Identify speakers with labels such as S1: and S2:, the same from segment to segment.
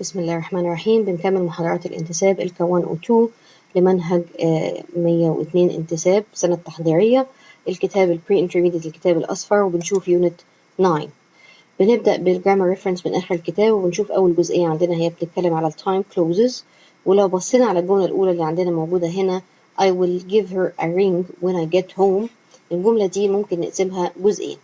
S1: بسم الله الرحمن الرحيم. بنكمل محاضرات الانتساب Elca 1 و 2 لمنهج 102 انتساب سنة تحضيرية. الكتاب البري انترميديت الكتاب الأصفر، وبنشوف يونت 9. بنبدأ بالجرامر ريفرنس من آخر الكتاب، وبنشوف أول جزئية عندنا هي بتتكلم على التايم كلوزز. ولو بصينا على الجملة الأولى اللي عندنا موجودة هنا I will give her a ring when I get home، الجملة دي ممكن نقسمها جزئين.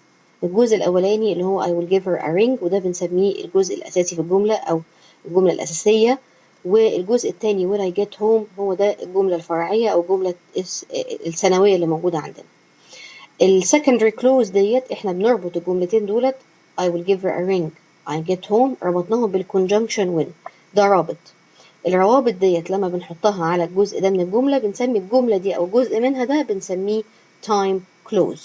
S1: الجزء الأولاني اللي هو I will give her a ring، وده بنسميه الجزء الأساسي في الجملة أو الجملة الأساسية. والجزء الثاني when I get home هو ده الجملة الفرعية أو الجملة الثانوية اللي موجودة عندنا. السكندري كلوز ديت احنا بنربط الجملتين دولت I will give her a ring I get home ربطناهم بالconjunction when، ده رابط. الروابط ديت لما بنحطها على الجزء ده من الجملة بنسمي الجملة دي أو جزء منها ده بنسميه time close.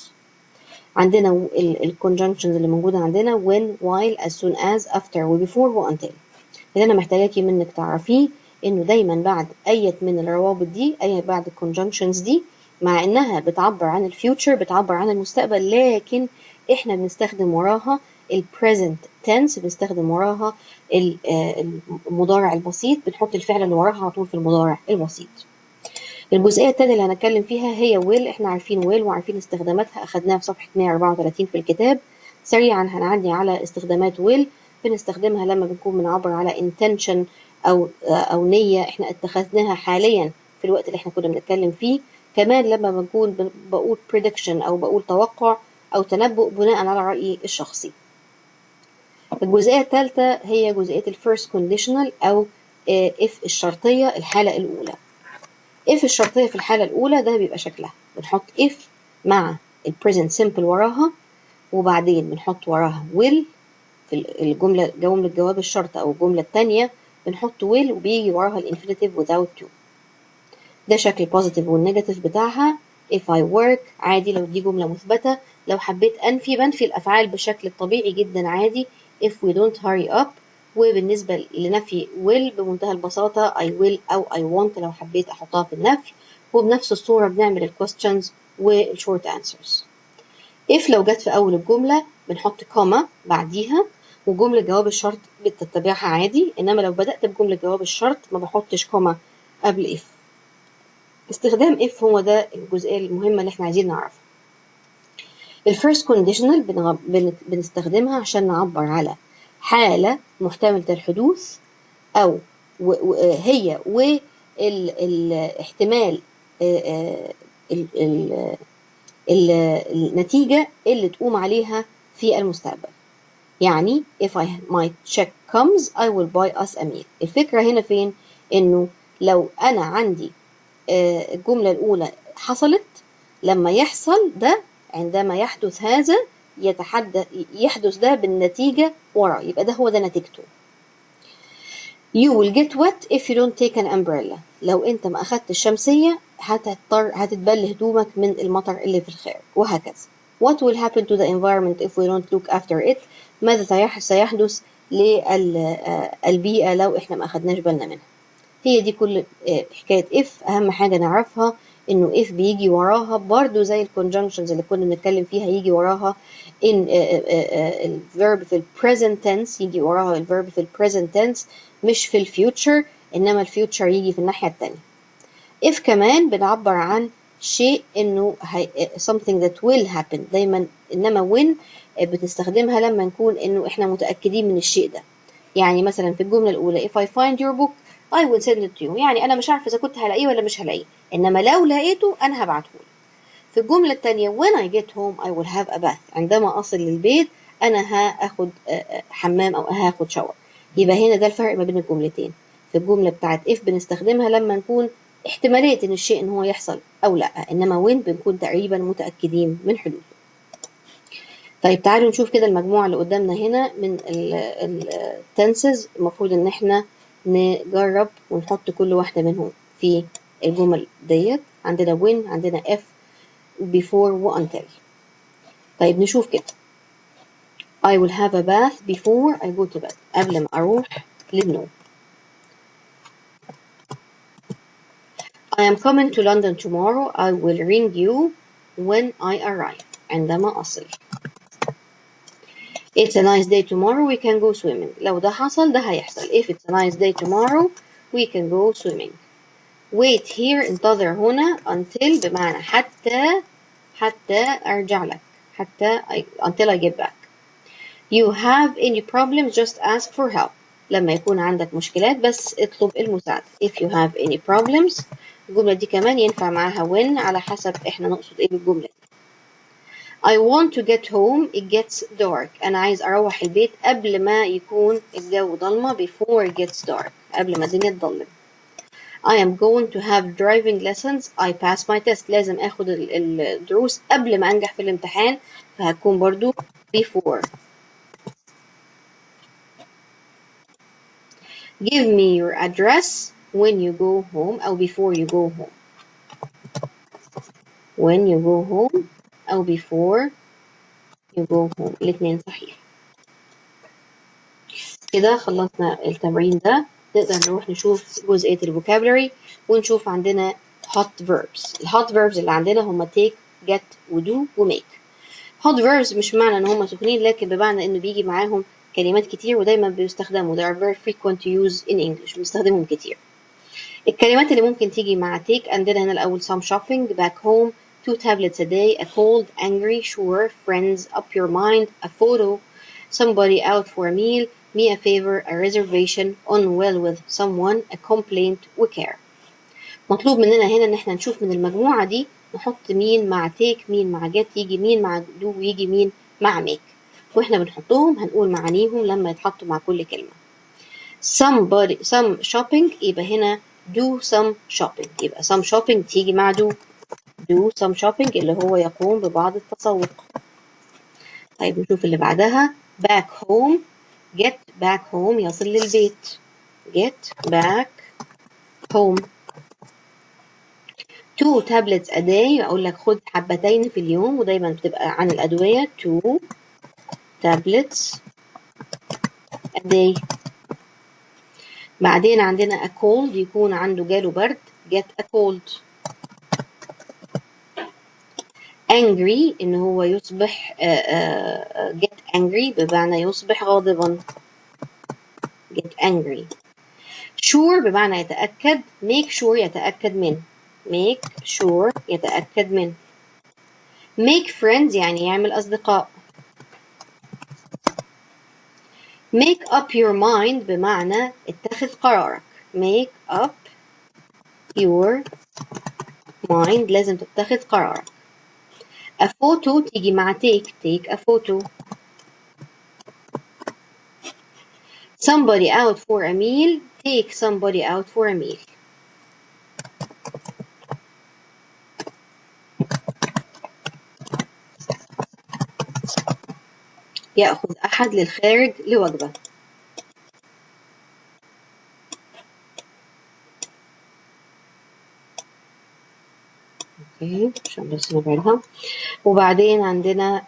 S1: عندنا الconjunctions اللي موجودة عندنا when, while, as soon as, after و before و until. اللي أنا محتاجاكي منك تعرفيه إنه دايما بعد أي من الروابط دي، أي بعد الconjunctions دي، مع إنها بتعبر عن الفيوتشر، بتعبر عن المستقبل، لكن إحنا بنستخدم وراها present tense، بنستخدم وراها المضارع البسيط، بنحط الفعل اللي وراها على طول في المضارع البسيط. الجزئية الثانية اللي هنتكلم فيها هي will. احنا عارفين will وعارفين استخداماتها، أخدناها في صفحة 134 في الكتاب. سريعا هنعدي على استخدامات will. بنستخدمها لما بنكون بنعبر على intention أو نية احنا اتخذناها حاليا في الوقت اللي احنا كنا بنتكلم فيه. كمان لما بنكون بقول prediction أو بقول توقع أو تنبؤ بناء على رأيي الشخصي. الجزئية الثالثة هي جزئية first conditional أو if الشرطية الحالة الأولى. if الشرطية في الحالة الأولى ده بيبقى شكلها بنحط if مع present simple وراها، وبعدين بنحط وراها will في الجملة جواب الشرط أو الجملة الثانية بنحط will وبيجي وراها الانفينيتيف without to. ده شكل positive والنيجاتيف بتاعها. if I work عادي لو دي جملة مثبتة. لو حبيت بنفي الأفعال بشكل طبيعي جدا عادي if we don't hurry up. وبالنسبة لنفي will بمنتهى البساطة I will أو I want لو حبيت أحطها في النفي. وبنفس الصورة بنعمل ال questions وال short answers. if لو جت في أول الجملة بنحط كوما بعديها، وجملة جواب الشرط بتتبعها عادي. إنما لو بدأت بجملة جواب الشرط ما بحطش كوما قبل if. استخدام if هو ده الجزئية المهمة اللي احنا عايزين نعرفها. الفيرست كونديشنال بنستخدمها عشان نعبر على حالة محتملة الحدوث أو هي والاحتمال النتيجة اللي تقوم عليها في المستقبل. يعني if my check comes I will buy us a meal. الفكرة هنا فين؟ إنه لو أنا عندي الجملة الأولى حصلت، لما يحصل ده عندما يحدث هذا يحدث ده بالنتيجة ورا، يبقى ده هو ده نتيجته. You will get wet if you don't take an umbrella. لو أنت ما أخدت الشمسية هتتبل هدومك من المطر اللي في الخارج، وهكذا. What will happen to the environment if we don't look after it؟ ماذا سيحدث للبيئة لو إحنا ما أخدناش بالنا منها؟ هي دي كل حكاية if. أهم حاجة نعرفها إنه if بيجي وراها برضو زي الconjunctions اللي كنا بنتكلم فيها، يجي وراها الverb في present tense، يجي وراها الverb في present tense مش في future، إنما future يجي في الناحية التانية. if كمان بنعبر عن شيء إنه something that will happen دايما، إنما when بتستخدمها لما نكون إنه إحنا متأكدين من الشيء ده. يعني مثلا في الجملة الأولى if I find your book I will send it to you، يعني أنا مش عارفة إذا كنت هلاقيه ولا مش هلاقيه، إنما لو لقيته أنا هبعتهولك. في الجملة الثانية when I get home I will have a bath، عندما أصل للبيت أنا هاخد حمام أو هاخد شاور. يبقى هنا ده الفرق ما بين الجملتين. في الجملة بتاعت if بنستخدمها لما نكون احتمالية إن الشيء إن هو يحصل أو لأ، إنما when بنكون تقريبا متأكدين من حدوثه. طيب تعالوا نشوف كده المجموعة اللي قدامنا هنا من التنسز. المفروض إن إحنا نجرب ونحط كل واحدة منهم في الجمل ديت. عندنا when، عندنا if، before و until. طيب نشوف كده. I will have a bath before I go to bed، قبل ما أروح للنوم. I am coming to London tomorrow I will ring you when I arrive، عندما أصل. It's a nice day tomorrow we can go swimming. لو ده حصل ده هيحصل. If it's a nice day tomorrow we can go swimming. Wait here انتظر هنا until بمعنى حتى أرجع لك. until I get back. You have any problems just ask for help. لما يكون عندك مشكلات بس اطلب المساعدة. If you have any problems الجملة دي كمان ينفع معاها when على حسب احنا نقصد ايه بالجملة دي. I want to get home it gets dark. أنا عايز أروح البيت قبل ما يكون الجو ضلمة before it gets dark. قبل ما الدنيا تضلم. I am going to have driving lessons. I pass my test. لازم أخد الدروس قبل ما أنجح في الامتحان فهتكون برضو before. Give me your address when you go home أو before you go home. When you go home أو before you go home الاثنين صحيح. كده خلصنا التمرين ده. نقدر نروح نشوف جزئية الفوكابولري ونشوف عندنا hot verbs. الهوت verbs اللي عندنا هما take, get و do و make. hot verbs مش معنى ان هما سخنين لكن بمعنى انه بيجي معاهم كلمات كتير ودايما بيستخدموا. They are very frequent to use in English. بنستخدمهم كتير. الكلمات اللي ممكن تيجي مع take عندنا هنا الأول some shopping, back home, 2 tablets a day, a cold, angry, sure, friends, up your mind, a photo, somebody out for a meal, me a favor, a reservation, on well with someone, a complaint وcare. مطلوب مننا هنا ان احنا نشوف من المجموعة دي نحط مين مع take, مين مع get, يجي مين مع do ويجي مين مع make. واحنا بنحطهم هنقول معانيهم لما يتحطوا مع كل كلمة. some shopping يبقى هنا do some shopping. يبقى some shopping تيجي مع do some shopping اللي هو يقوم ببعض التسوق. طيب نشوف اللي بعدها back home get back home يصل للبيت. get back home. 2 tablets a day أقول لك خد حبتين في اليوم ودايما بتبقى عن الأدوية 2 tablets a day. بعدين عندنا a cold يكون عنده جاله برد get a cold. angry إن هو يصبح get angry بمعنى يصبح غاضبا get angry. sure بمعنى يتأكد make sure يتأكد من make sure يتأكد من. make friends يعني يعمل أصدقاء. make up your mind بمعنى اتخذ قرارك make up your mind لازم تتخذ قرارك. a photo تيجي مع take a photo. somebody out for a meal take somebody out for a meal. يأخذ أحد للخارج لوجبة. اوكي عشان بس نبعدها. وبعدين عندنا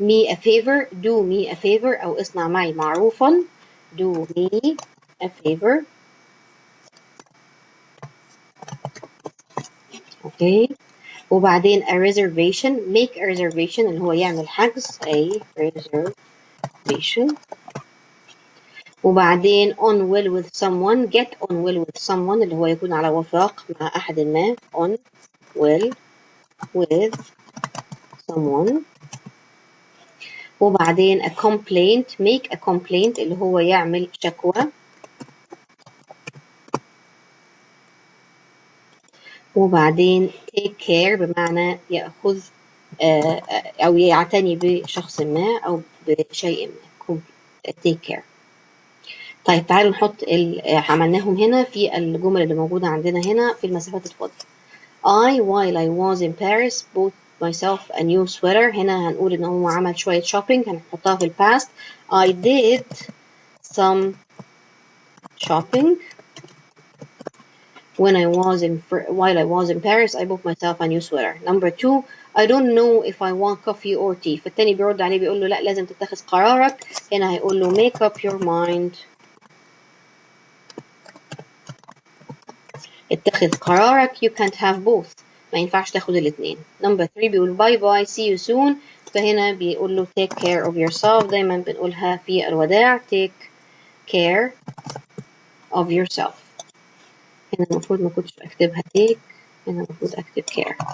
S1: me a favor do me a favor أو اصنع معي معروفا do me a favor. اوكي وبعدين a reservation make a reservation اللي هو يعمل حجز a reservation. وبعدين on well with someone get on well with someone اللي هو يكون على وفاق مع أحد ما on well with someone. وبعدين a complaint make a complaint اللي هو يعمل شكوى. وبعدين take care بمعنى يأخذ أو يعتني بشخص ما أو بشيء ما take care. طيب تعالوا نحط عملناهم هنا في الجمل اللي موجودة عندنا هنا في المسافات الفاضية. while I was in Paris bought myself a new sweater. هنا هنقول إن هو عمل شوية shopping هنحطها في الباست. I did some shopping while I was in Paris I bought myself a new sweater. Number 2 I don't know if I want coffee or tea. فالتاني بيرد عليه بيقول له لا لازم تتخذ قرارك. هنا هيقول له make up your mind. اتخذ قرارك you can't have both. ما ينفعش تاخد الاتنين. نمبر 3 بيقول باي باي see you soon، فهنا بيقول له take care of yourself، دايما بنقولها في الوداع take care of yourself. هنا المفروض ما كنتش اكتبها take، هنا المفروض اكتب care.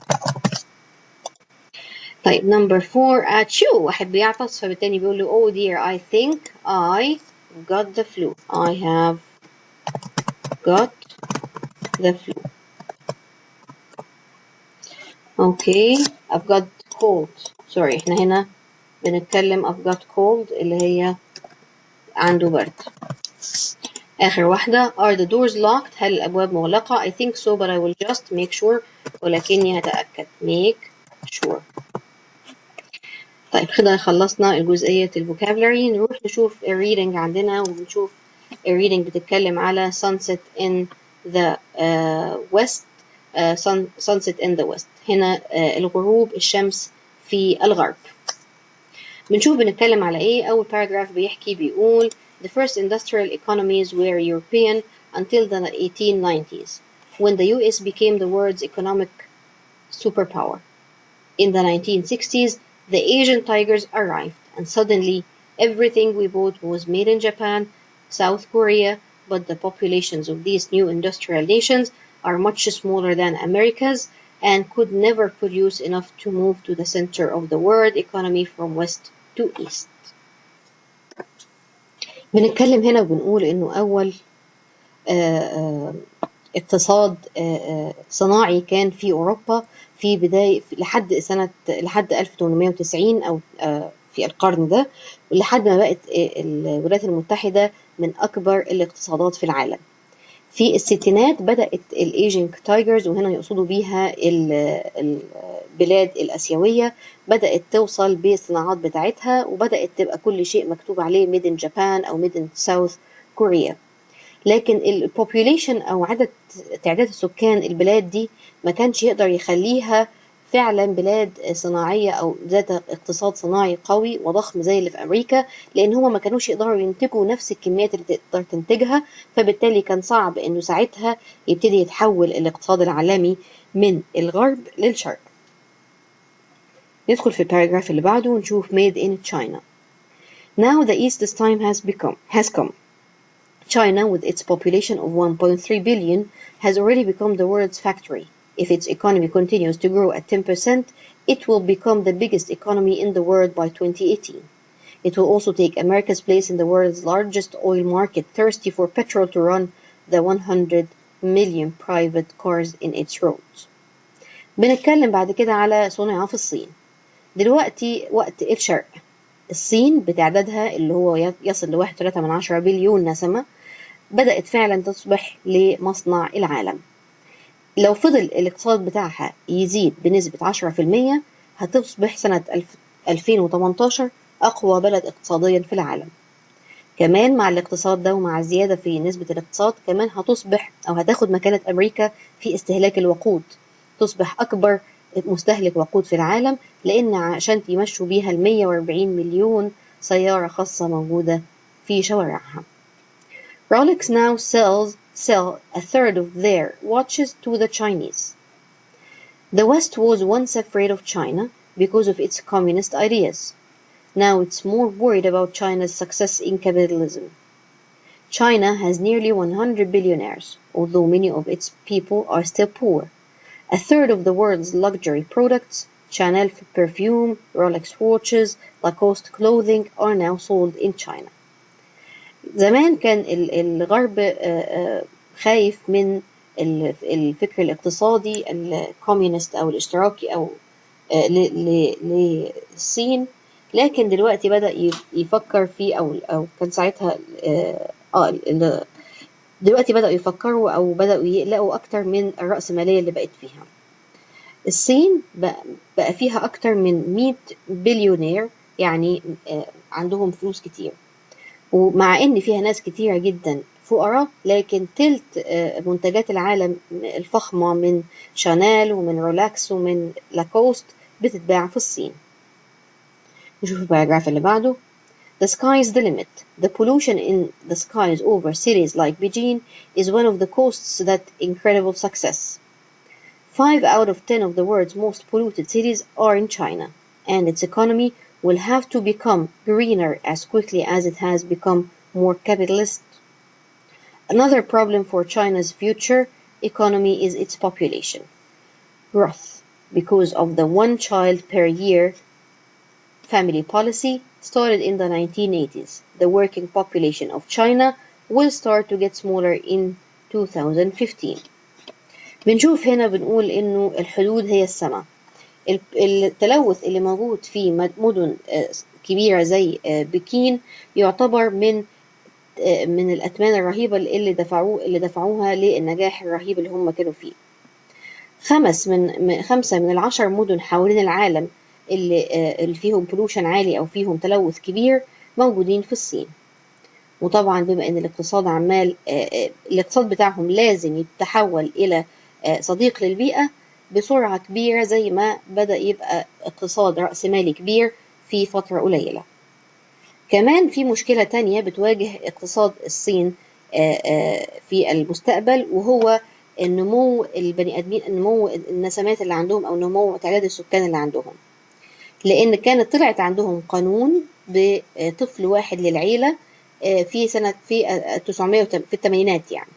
S1: طيب نمبر 4 chew، واحد بيعطس فبالتالي بيقول له oh dear I think I got the flu، I have got the flu. اوكي I've got cold، سوري احنا هنا بنتكلم I've got cold اللي هي عنده برد. آخر واحدة are the doors locked، هل الأبواب مغلقة؟ I think so but I will just make sure، ولكني هتأكد make sure. طيب كده خلصنا الجزئية الفوكابلري، نروح نشوف الريدنج عندنا، ونشوف الريدنج بتتكلم على sunset in the west، sunset in the west، هنا الغروب الشمس في الغرب. بنشوف بنتكلم على ايه. أول paragraph بيحكي بيقول the first industrial economies were European until the 1890s when the US became the world's economic superpower. In the 1960s, the Asian tigers arrived, and suddenly everything we bought was made in Japan, South Korea, but the populations of these new industrial nations are much smaller than America's and could never produce enough to move to the center of the world economy from west to east. بنتكلم هنا وبنقول إنه أول اقتصاد صناعي كان في أوروبا في بداية لحد 1890 أو في القرن ده، لحد ما بقت الولايات المتحدة من أكبر الاقتصادات في العالم. في الستينات بدأت الإيجينج تايجرز، وهنا يقصدوا بيها البلاد الآسيوية، بدأت توصل بالصناعات بتاعتها، وبدأت تبقى كل شيء مكتوب عليه ميد إن جابان أو ميد إن ساوث كوريا. لكن البوبوليشن أو تعداد السكان البلاد دي ما كانش يقدر يخليها فعلا بلاد صناعية أو ذات اقتصاد صناعي قوي وضخم زي اللي في أمريكا، لأن هما ما كانوش يقدروا ينتجوا نفس الكميات اللي تقدر تنتجها، فبالتالي كان صعب إنه ساعتها يبتدي يتحول الاقتصاد العالمي من الغرب للشرق. ندخل في الباراجراف اللي بعده ونشوف made in China. Now the East's time has come. China, with its population of 1.3 billion, has already become the world's factory. If its economy continues to grow at 10%, it will become the biggest economy in the world by 2018. It will also take America's place in the world's largest oil market, thirsty for petrol to run the 100 million private cars in its roads. بنتكلم بعد كده على صنع في الصين. دلوقتي وقت الشرق، الصين بتعدادها اللي هو يصل ل 1.3 بليون نسمة بدأت فعلا تصبح لمصنع العالم. لو فضل الاقتصاد بتاعها يزيد بنسبة 10% هتصبح سنة 2018 أقوى بلد اقتصاديا في العالم. كمان مع الاقتصاد ده ومع الزيادة في نسبة الاقتصاد كمان هتصبح أو هتاخد مكانة أمريكا في استهلاك الوقود، تصبح أكبر مستهلك وقود في العالم، لأن عشان يمشوا بيها 140 مليون سيارة خاصة موجودة في شوارعها. Rolex now sell a third of their watches to the Chinese. The West was once afraid of China because of its communist ideas. Now it's more worried about China's success in capitalism. China has nearly 100 billionaires, although many of its people are still poor. A third of the world's luxury products, Chanel perfume, Rolex watches, Lacoste clothing, are now sold in China. زمان كان الغرب خايف من الفكر الاقتصادي الكوميونست أو الاشتراكي أو للصين، لكن دلوقتي بدأ يفكر فيه أو كان ساعتها دلوقتي بدأوا يفكروا أو بدأوا يقلقوا أكتر من الرأسمالية اللي بقت فيها. الصين بقى فيها أكتر من 100 بليونير، يعني عندهم فلوس كتير، ومع إن فيها ناس كتيرة جدا فقراء، لكن تلت منتجات العالم الفخمة من شانيل ومن رولاكس ومن لاكوست بتتباع في الصين. نشوف الباراجراف اللي بعده. The sky is the limit. The pollution in the skies over cities like Beijing is one of the costs that incredible success. 5 out of 10 of the world's most polluted cities are in China, and its economy will have to become greener as quickly as it has become more capitalist. Another problem for China's future economy is its population growth because of the one child per year family policy started in the 1980s. The working population of China will start to get smaller in 2015. بنشوف هنا بنقول إنه الحدود هي السماء. التلوث اللي موجود في مدن كبيرة زي بكين يعتبر من الأثمان الرهيبة اللي دفعوها للنجاح الرهيب اللي هم كانوا فيه. 5 من 10 مدن حوالين العالم اللي فيهم بولوشن عالي أو فيهم تلوث كبير موجودين في الصين. وطبعا بما ان الاقتصاد بتاعهم لازم يتحول الى صديق للبيئة بسرعة كبيرة زي ما بدأ يبقى اقتصاد رأسمالي كبير في فترة قليلة. كمان في مشكلة تانية بتواجه اقتصاد الصين في المستقبل، وهو النمو البني آدمين، النمو النسمات اللي عندهم أو نمو تعداد السكان اللي عندهم، لأن كانت طلعت عندهم قانون بطفل واحد للعيلة في 900 في الثمانينات يعني.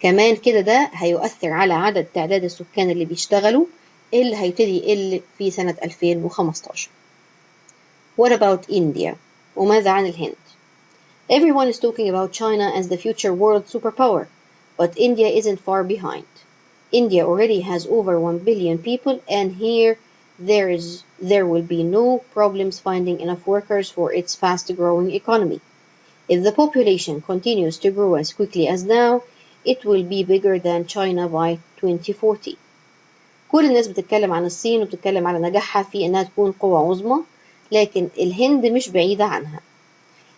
S1: كمان كده ده هيؤثر على عدد تعداد السكان اللي بيشتغلوا اللي هيبتدي يقل في سنة 2015. What about India؟ وماذا عن الهند؟ Everyone is talking about China as the future world superpower, but India isn't far behind. India already has over 1 billion people, and here there will be no problems finding enough workers for its fast-growing economy. If the population continues to grow as quickly as now, it will be bigger than China by 2040. كل الناس بتتكلم عن الصين وبتتكلم على نجاحها في إنها تكون قوة عظمى، لكن الهند مش بعيدة عنها.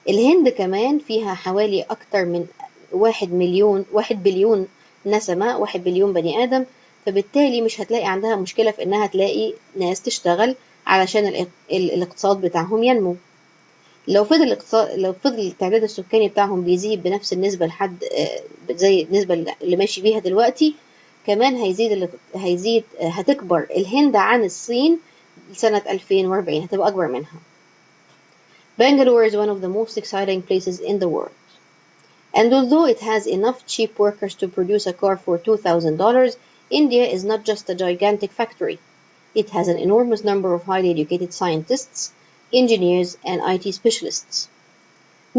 S1: الهند كمان فيها حوالي أكتر من 1 بليون نسمة، 1 بليون بني آدم، فبالتالي مش هتلاقي عندها مشكلة في إنها تلاقي ناس تشتغل علشان الاقتصاد بتاعهم ينمو. لو فضل التعداد السكاني بتاعهم بيزيد بنفس النسبة لحد زي النسبة اللي ماشي بيها دلوقتي، كمان هتكبر الهند عن الصين سنة 2040، هتبقى أكبر منها. Bangalore is one of the most exciting places in the world. And although it has enough cheap workers to produce a car for $2,000, India is not just a gigantic factory. It has an enormous number of highly educated scientists, engineers, and IT specialists.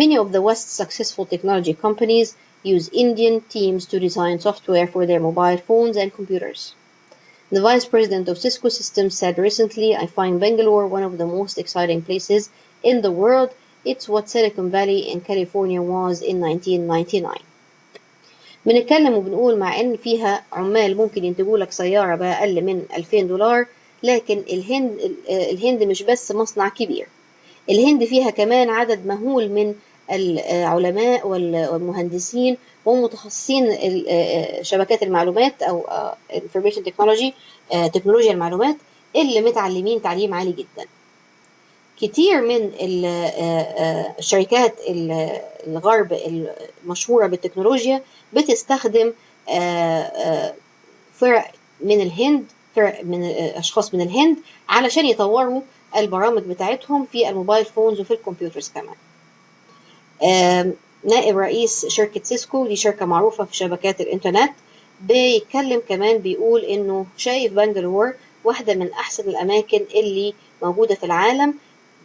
S1: Many of the West's successful technology companies use Indian teams to design software for their mobile phones and computers. The vice president of Cisco Systems said recently, "I find Bangalore one of the most exciting places in the world. It's what Silicon Valley in California was in 1999." بنتكلم وبنقول مع إن فيها عمال ممكن ينتجوا لك سيارة بأقل من $2000، لكن الهند مش بس مصنع كبير، الهند فيها كمان عدد مهول من العلماء والمهندسين ومتخصصين شبكات المعلومات أو information technology، تكنولوجيا المعلومات، اللي متعلمين تعليم عالي جدا. كتير من الشركات الغرب المشهورة بالتكنولوجيا بتستخدم فرق من أشخاص من الهند علشان يطوروا البرامج بتاعتهم في الموبايل فونز وفي الكمبيوترز كمان. نائب رئيس شركة سيسكو، دي شركة معروفة في شبكات الإنترنت، بيتكلم كمان بيقول إنه شايف بنجلور واحدة من أحسن الأماكن اللي موجودة في العالم،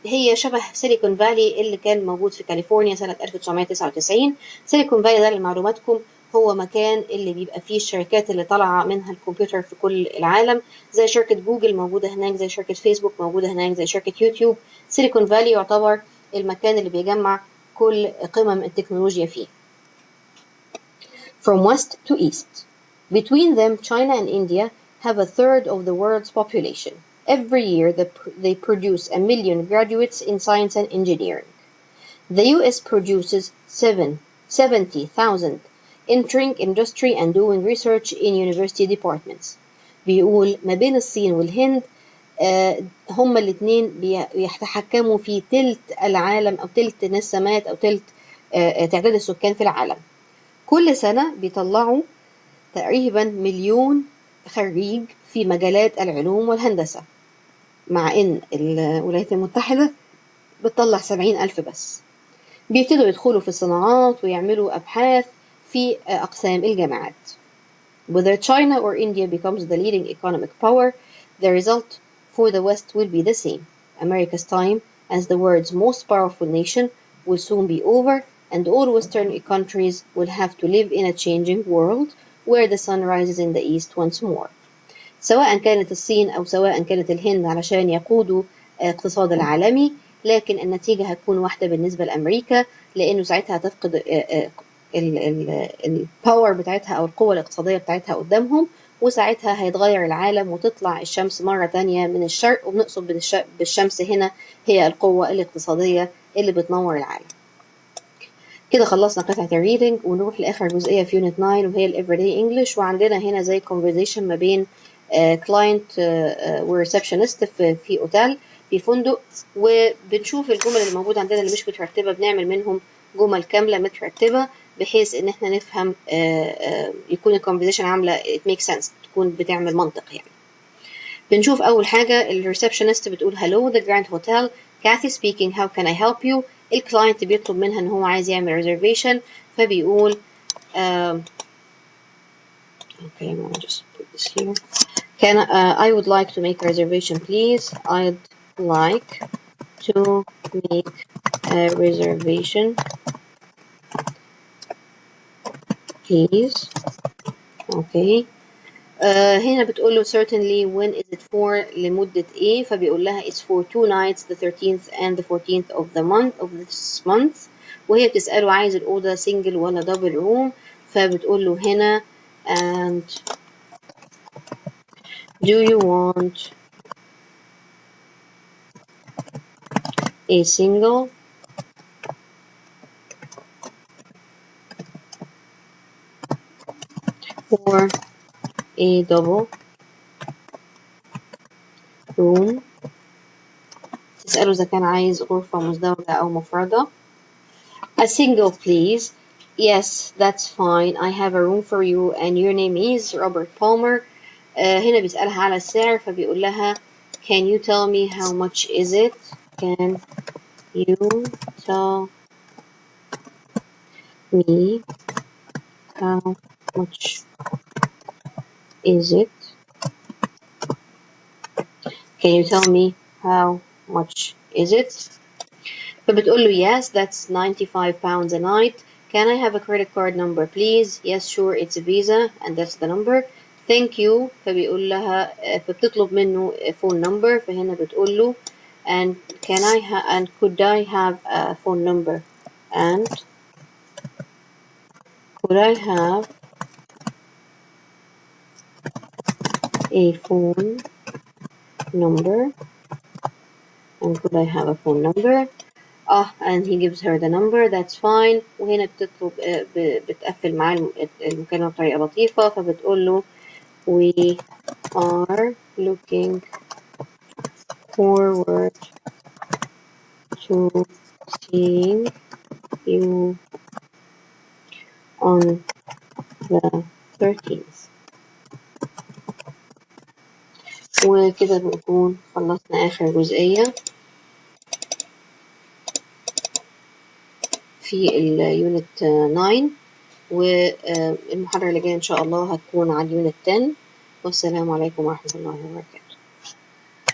S1: هي شبه سيليكون فالي اللي كان موجود في كاليفورنيا سنة 1999. سيليكون فالي ده لمعلوماتكم هو مكان اللي بيبقى فيه الشركات اللي طالعة منها الكمبيوتر في كل العالم، زي شركة جوجل موجودة هناك، زي شركة فيسبوك موجودة هناك، زي شركة يوتيوب. سيليكون فالي يعتبر المكان اللي بيجمع كل قمم التكنولوجيا فيه. From west to east. Between them, China and India have a third of the world's population. Every year, they produce 1 million graduates in science and engineering. The US produces 70,000 entering industry and doing research in university departments. بيقول ما بين الصين والهند هما الاثنين بيتحكموا في تلت العالم أو تلت نسمات أو تلت تعداد السكان في العالم. كل سنة بيطلعوا تقريبا 1 مليون خريج في مجالات العلوم والهندسة، مع إن الولايات المتحدة بتطلع 70,000 بس. بيبتدوا يدخلوا في الصناعات ويعملوا أبحاث في أقسام الجامعات. Whether China or India becomes the leading economic power, the result for the West will be the same. America's time as the world's most powerful nation will soon be over, and all Western countries will have to live in a changing world where the sun rises in the east once more. سواء كانت الصين أو سواء كانت الهند علشان يقودوا اقتصاد العالمي، لكن النتيجة هتكون واحدة بالنسبة لأمريكا، لأنه ساعتها هتفقد الباور بتاعتها أو القوة الاقتصادية بتاعتها قدامهم، وساعتها هيتغير العالم وتطلع الشمس مرة تانية من الشرق، وبنقصد بالشمس هنا هي القوة الاقتصادية اللي بتنور العالم. كده خلصنا قطعة الريدنج، ونروح لآخر جزئية في يونت 9 وهي ال everyday English. وعندنا هنا زي conversation ما بين client وريسبشنست في اوتيل، في فندق، وبنشوف الجمل اللي موجودة عندنا اللي مش مترتبة بنعمل منهم جمل كاملة مترتبة، بحيث ان احنا نفهم يكون الكونفرزيشن عاملة it makes sense، تكون بتعمل منطق يعني. بنشوف أول حاجة الريسبشنست بتقول hello the Grand Hotel, Kathy speaking, how can I help you. الكلاينت بيطلب منها ان هو عايز يعمل reservation، فبيقول okay, I'm gonna just put this here. I would like to make a reservation please. I'd like to make a reservation please. Okay. هنا بتقول له certainly when is it for لمدة ايه، فبيقول لها it's for 2 nights the 13th and the 14th of this month، وهي بتسأله عايز الأوضة single ولا double room، فبتقول له هنا and do you want a single or a double room. تسأله إذا كان عايز غرفة مزدوجة أو مفردة. A single please. Yes, that's fine. I have a room for you and your name is Robert Palmer. هنا بيسألها على السعر، فبيقول لها can you tell me how much is it. Can you tell me how much is it. Can you tell me how much is it. فبتقول له yes, that's 95 pounds a night. Can I have a credit card number please. Yes sure, it's a Visa and that's the number. Thank you. فبيقول لها فبتطلب منه phone number، فهنا بتقول له and could I have a phone number and could I have a phone number and could I have a phone number. and he gives her the number, that's fine. وهنا بتطلب بتقفل معاه المكالمة بطريقة لطيفة، فبتقول له we are looking forward to seeing you on the 13th. وكده بنكون خلصنا آخر جزئية في اليونت 9، والمحاضرة اللي جاية إن شاء الله هتكون على اليونت 10. والسلام عليكم ورحمة الله وبركاته.